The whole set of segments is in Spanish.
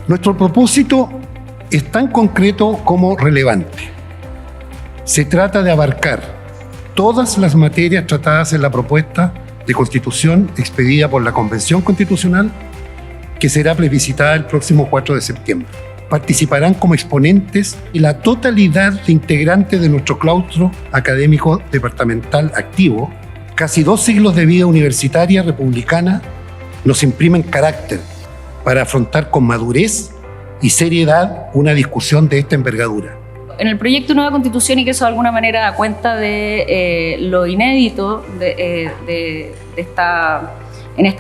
Nuestro propósito es tan concreto como relevante. Se trata de abarcar todas las materias tratadas en la propuesta de Constitución expedida por la Convención Constitucional, que será plebiscitada el próximo 4 de septiembre. Participarán como exponentes y la totalidad de integrantes de nuestro claustro académico departamental activo. Casi 2 siglos de vida universitaria republicana nos imprimen carácter para afrontar con madurez y seriedad una discusión de esta envergadura. En el proyecto de nueva Constitución, y que eso de alguna manera da cuenta de lo inédito en esta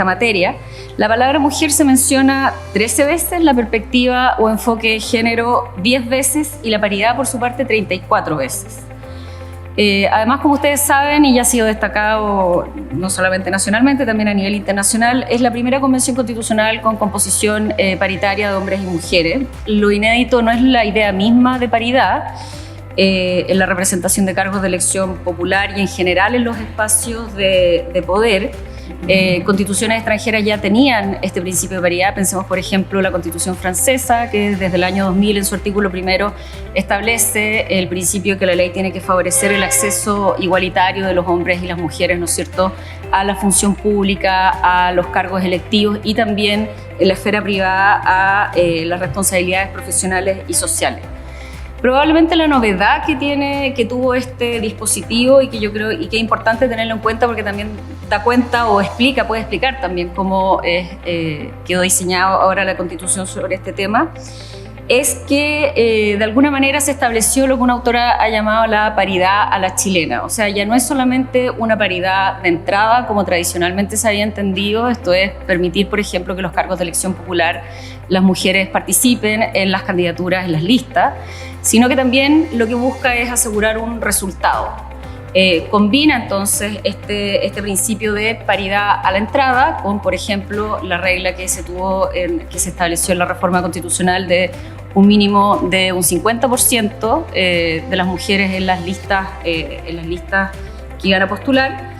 materia, la palabra mujer se menciona 13 veces, la perspectiva o enfoque de género 10 veces y la paridad por su parte 34 veces. Además, como ustedes saben, y ya ha sido destacado no solamente nacionalmente, también a nivel internacional, es la primera convención constitucional con composición paritaria de hombres y mujeres. Lo inédito no es la idea misma de paridad en la representación de cargos de elección popular y en general en los espacios de poder. Constituciones extranjeras ya tenían este principio de paridad. Pensemos, por ejemplo, la Constitución francesa, que desde el año 2000 en su artículo primero establece el principio que la ley tiene que favorecer el acceso igualitario de los hombres y las mujeres, ¿no es cierto?, a la función pública, a los cargos electivos y también en la esfera privada a las responsabilidades profesionales y sociales. Probablemente la novedad que tuvo este dispositivo y que yo creo y que es importante tenerlo en cuenta porque también da cuenta o puede explicar también cómo quedó diseñado ahora la Constitución sobre este tema, es que de alguna manera se estableció lo que una autora ha llamado la paridad a la chilena. O sea, ya no es solamente una paridad de entrada como tradicionalmente se había entendido, esto es permitir, por ejemplo, que los cargos de elección popular las mujeres participen en las candidaturas, en las listas, sino que también lo que busca es asegurar un resultado. Combina entonces este principio de paridad a la entrada con, por ejemplo, la regla que se estableció en la reforma constitucional de un mínimo de un 50% de las mujeres en las listas que iban a postular,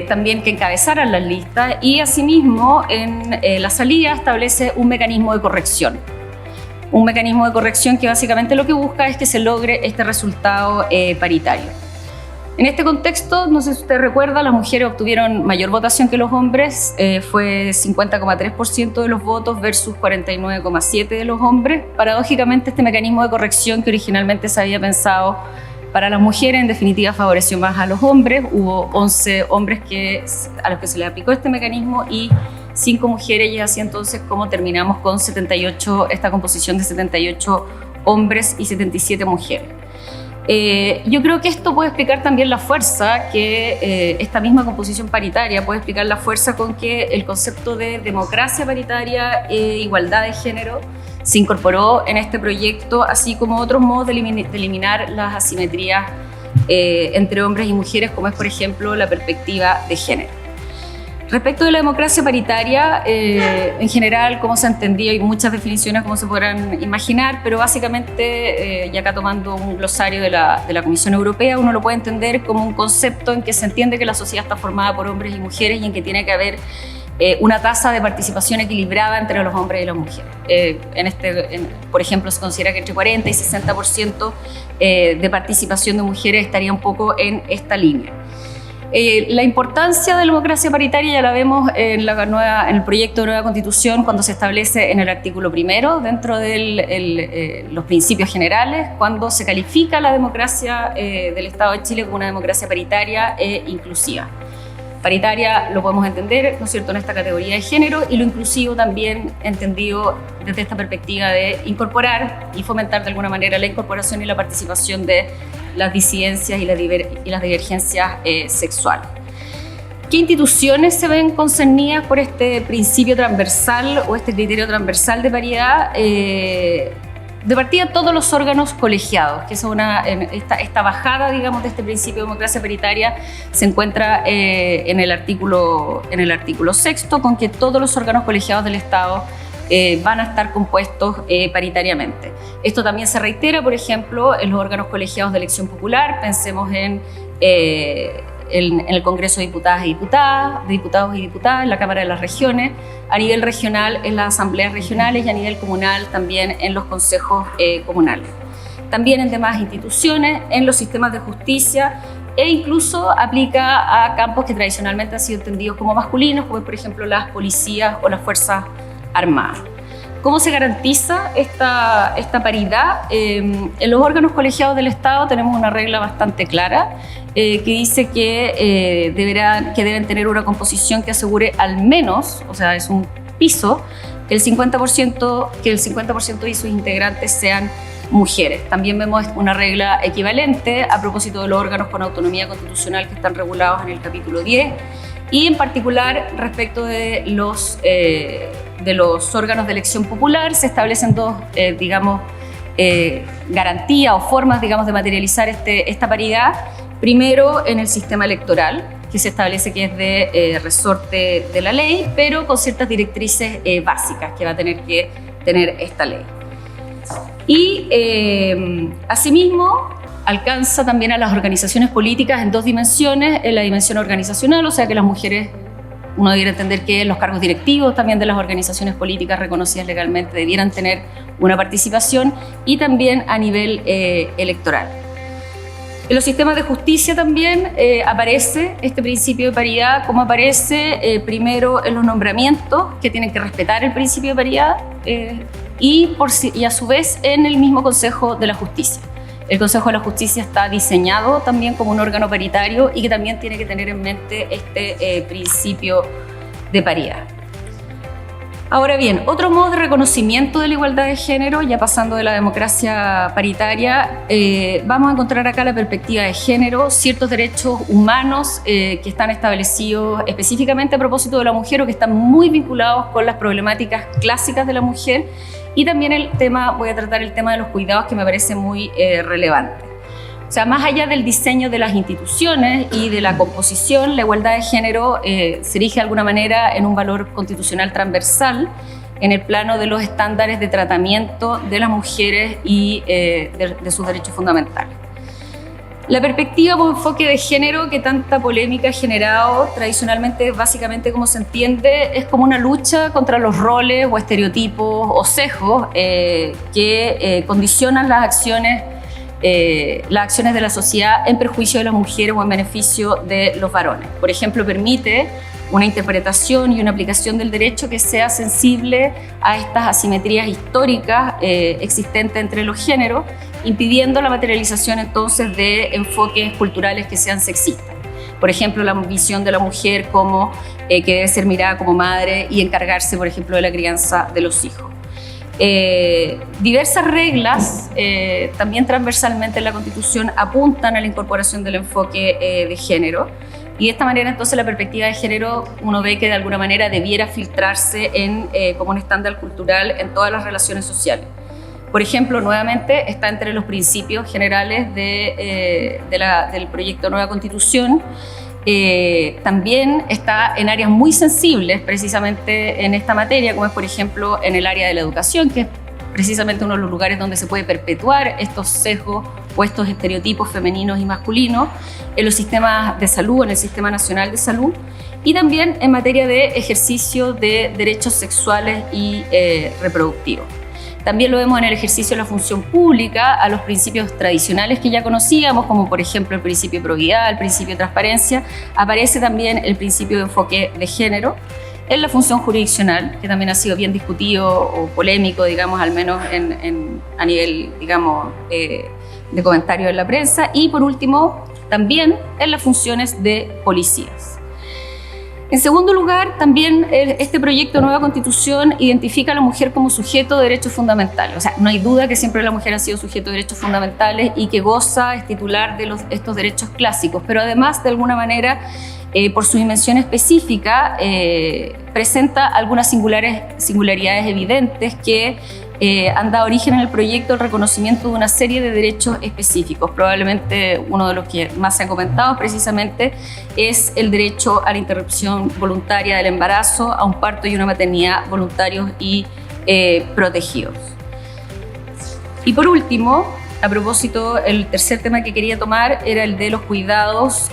también que encabezaran las listas, y asimismo en la salida establece un mecanismo de corrección. Un mecanismo de corrección que básicamente lo que busca es que se logre este resultado paritario. En este contexto, no sé si usted recuerda, las mujeres obtuvieron mayor votación que los hombres, fue 50,3% de los votos versus 49,7% de los hombres. Paradójicamente, este mecanismo de corrección que originalmente se había pensado para las mujeres, en definitiva favoreció más a los hombres. Hubo 11 hombres a los que se les aplicó este mecanismo y 5 mujeres, y así entonces como terminamos con esta composición de 78 hombres y 77 mujeres. Yo creo que esto puede explicar también la fuerza que esta misma composición paritaria puede explicar la fuerza con que el concepto de democracia paritaria e igualdad de género se incorporó en este proyecto, así como otros modos de eliminar las asimetrías entre hombres y mujeres, como es, por ejemplo, la perspectiva de género. Respecto de la democracia paritaria, en general, como se ha entendido, hay muchas definiciones como se podrán imaginar, pero básicamente, y acá tomando un glosario de la Comisión Europea, uno lo puede entender como un concepto en que se entiende que la sociedad está formada por hombres y mujeres y en que tiene que haber una tasa de participación equilibrada entre los hombres y las mujeres. Por ejemplo, se considera que entre 40 y 60% de participación de mujeres estaría un poco en esta línea. La importancia de la democracia paritaria ya la vemos en el proyecto de nueva Constitución cuando se establece en el artículo primero, dentro de los principios generales, cuando se califica la democracia del Estado de Chile como una democracia paritaria e inclusiva. Paritaria lo podemos entender, ¿no es cierto?, en esta categoría de género, y lo inclusivo también entendido desde esta perspectiva de incorporar y fomentar de alguna manera la incorporación y la participación de las disidencias y las divergencias sexuales. ¿Qué instituciones se ven concernidas por este principio transversal o este criterio transversal de paridad? De partida, todos los órganos colegiados, que es esta bajada, digamos, de este principio de democracia paritaria se encuentra en el artículo 6º, con que todos los órganos colegiados del Estado van a estar compuestos paritariamente. Esto también se reitera, por ejemplo, en los órganos colegiados de elección popular. Pensemos en en el Congreso de Diputados y Diputadas, en la Cámara de las Regiones, a nivel regional en las asambleas regionales y a nivel comunal también en los consejos comunales. También en demás instituciones, en los sistemas de justicia e incluso aplica a campos que tradicionalmente han sido entendidos como masculinos, como por ejemplo las policías o las Fuerzas Armadas. ¿Cómo se garantiza esta paridad? En los órganos colegiados del Estado tenemos una regla bastante clara que dice que deben tener una composición que asegure al menos, o sea, es un piso, que el 50% de sus integrantes sean mujeres. También vemos una regla equivalente a propósito de los órganos con autonomía constitucional que están regulados en el capítulo 10 y en particular respecto de los órganos de elección popular se establecen dos, garantías o formas, digamos, de materializar esta paridad. Primero, en el sistema electoral, que se establece que es de resorte de la ley, pero con ciertas directrices básicas que va a tener que tener esta ley. Y asimismo alcanza también a las organizaciones políticas en dos dimensiones, en la dimensión organizacional, o sea que las mujeres, uno debiera entender que los cargos directivos también de las organizaciones políticas reconocidas legalmente debieran tener una participación, y también a nivel electoral. En los sistemas de justicia también aparece este principio de paridad, como aparece primero en los nombramientos, que tienen que respetar el principio de paridad, y a su vez en el mismo Consejo de la Justicia. El Consejo de la Justicia está diseñado también como un órgano paritario y que también tiene que tener en mente este principio de paridad. Ahora bien, otro modo de reconocimiento de la igualdad de género, ya pasando de la democracia paritaria, vamos a encontrar acá la perspectiva de género, ciertos derechos humanos que están establecidos específicamente a propósito de la mujer o que están muy vinculados con las problemáticas clásicas de la mujer, y también voy a tratar el tema de los cuidados, que me parece muy relevante. O sea, más allá del diseño de las instituciones y de la composición, la igualdad de género se erige de alguna manera en un valor constitucional transversal en el plano de los estándares de tratamiento de las mujeres y de sus derechos fundamentales. La perspectiva como enfoque de género que tanta polémica ha generado tradicionalmente, básicamente como se entiende, es como una lucha contra los roles o estereotipos o sesgos que condicionan las acciones de la sociedad en perjuicio de las mujeres o en beneficio de los varones. Por ejemplo, permite una interpretación y una aplicación del derecho que sea sensible a estas asimetrías históricas existentes entre los géneros, impidiendo la materialización entonces de enfoques culturales que sean sexistas. Por ejemplo, la visión de la mujer como que debe ser mirada como madre y encargarse, por ejemplo, de la crianza de los hijos. Diversas reglas, también transversalmente en la Constitución, apuntan a la incorporación del enfoque de género, y de esta manera entonces la perspectiva de género uno ve que de alguna manera debiera filtrarse como un estándar cultural en todas las relaciones sociales. Por ejemplo, nuevamente está entre los principios generales del proyecto Nueva Constitución. También está en áreas muy sensibles precisamente en esta materia, como es por ejemplo en el área de la educación, que es precisamente uno de los lugares donde se puede perpetuar estos sesgos o estos estereotipos femeninos y masculinos, en los sistemas de salud, en el Sistema Nacional de Salud, y también en materia de ejercicio de derechos sexuales y reproductivos. También lo vemos en el ejercicio de la función pública, a los principios tradicionales que ya conocíamos, como por ejemplo el principio de probidad, el principio de transparencia. Aparece también el principio de enfoque de género en la función jurisdiccional, que también ha sido bien discutido o polémico, digamos, al menos a nivel, digamos, de comentarios en la prensa. Y por último, también en las funciones de policías. En segundo lugar, también este proyecto de Nueva Constitución identifica a la mujer como sujeto de derechos fundamentales. O sea, no hay duda que siempre la mujer ha sido sujeto de derechos fundamentales y que goza, es titular de estos derechos clásicos, pero además, de alguna manera, por su dimensión específica, presenta algunas singularidades evidentes que han dado origen en el proyecto al reconocimiento de una serie de derechos específicos. Probablemente uno de los que más se han comentado precisamente es el derecho a la interrupción voluntaria del embarazo, a un parto y una maternidad voluntarios y protegidos. Y por último, a propósito, el tercer tema que quería tomar era el de los cuidados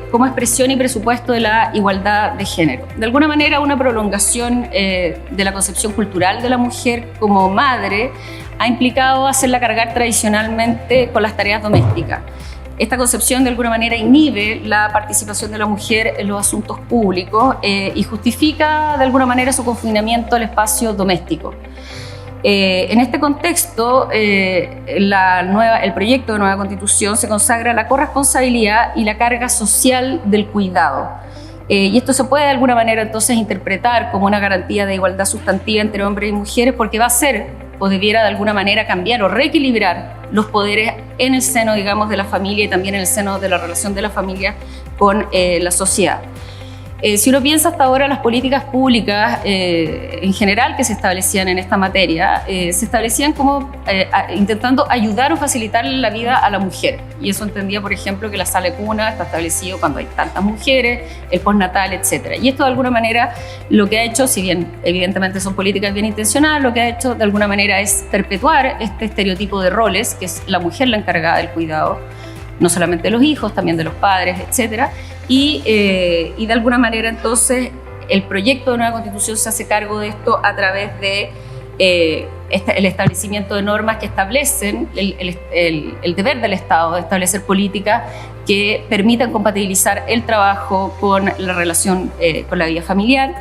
como expresión y presupuesto de la igualdad de género. De alguna manera, una prolongación de la concepción cultural de la mujer como madre ha implicado hacerla cargar tradicionalmente con las tareas domésticas. Esta concepción de alguna manera inhibe la participación de la mujer en los asuntos públicos y justifica de alguna manera su confinamiento al espacio doméstico. En este contexto, el proyecto de nueva Constitución se consagra la corresponsabilidad y la carga social del cuidado. Y esto se puede de alguna manera entonces interpretar como una garantía de igualdad sustantiva entre hombres y mujeres, porque va a ser o debiera de alguna manera cambiar o reequilibrar los poderes en el seno, digamos, de la familia y también en el seno de la relación de la familia con la sociedad. Si uno piensa hasta ahora las políticas públicas en general que se establecían en esta materia, se establecían como intentando ayudar o facilitar la vida a la mujer. Y eso entendía, por ejemplo, que la sala de cuna está establecido cuando hay tantas mujeres, el postnatal, etc. Y esto de alguna manera lo que ha hecho, si bien evidentemente son políticas bien intencionadas, lo que ha hecho de alguna manera es perpetuar este estereotipo de roles, que es la mujer la encargada del cuidado, no solamente de los hijos, también de los padres, etcétera. Y de alguna manera entonces el proyecto de nueva Constitución se hace cargo de esto a través de el establecimiento de normas que establecen el deber del Estado de establecer políticas que permitan compatibilizar el trabajo con la relación con la vida familiar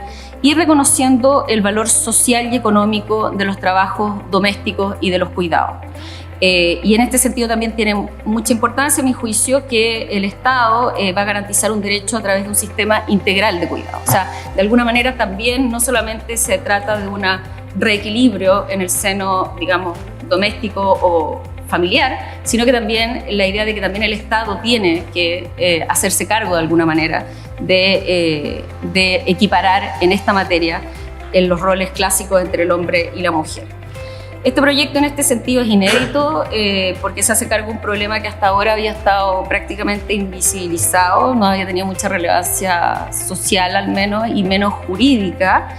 y reconociendo el valor social y económico de los trabajos domésticos y de los cuidados. Y en este sentido también tiene mucha importancia, a mi juicio, que el Estado va a garantizar un derecho a través de un sistema integral de cuidado. O sea, de alguna manera también no solamente se trata de un reequilibrio en el seno, digamos, doméstico o familiar, sino que también la idea de que también el Estado tiene que hacerse cargo de alguna manera de equiparar en esta materia en los roles clásicos entre el hombre y la mujer. Este proyecto en este sentido es inédito porque se hace cargo de un problema que hasta ahora había estado prácticamente invisibilizado, no había tenido mucha relevancia social al menos y menos jurídica.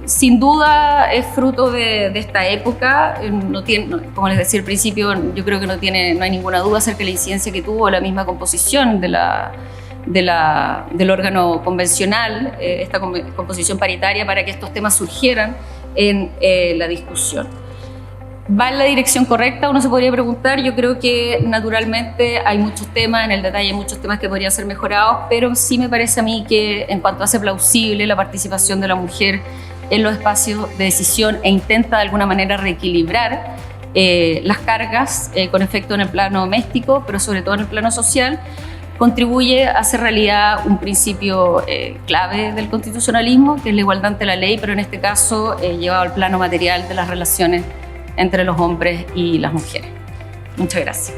Sin duda es fruto de esta época, como les decía al principio, yo creo que no hay ninguna duda acerca de la incidencia que tuvo la misma composición del órgano convencional, esta composición paritaria para que estos temas surgieran en la discusión. ¿Va en la dirección correcta? Uno se podría preguntar. Yo creo que naturalmente hay muchos temas, en el detalle hay muchos temas que podrían ser mejorados, pero sí me parece a mí que en cuanto hace plausible la participación de la mujer en los espacios de decisión e intenta de alguna manera reequilibrar las cargas con efecto en el plano doméstico, pero sobre todo en el plano social, contribuye a hacer realidad un principio clave del constitucionalismo, que es la igualdad ante la ley, pero en este caso llevado al plano material de las relaciones entre los hombres y las mujeres. Muchas gracias.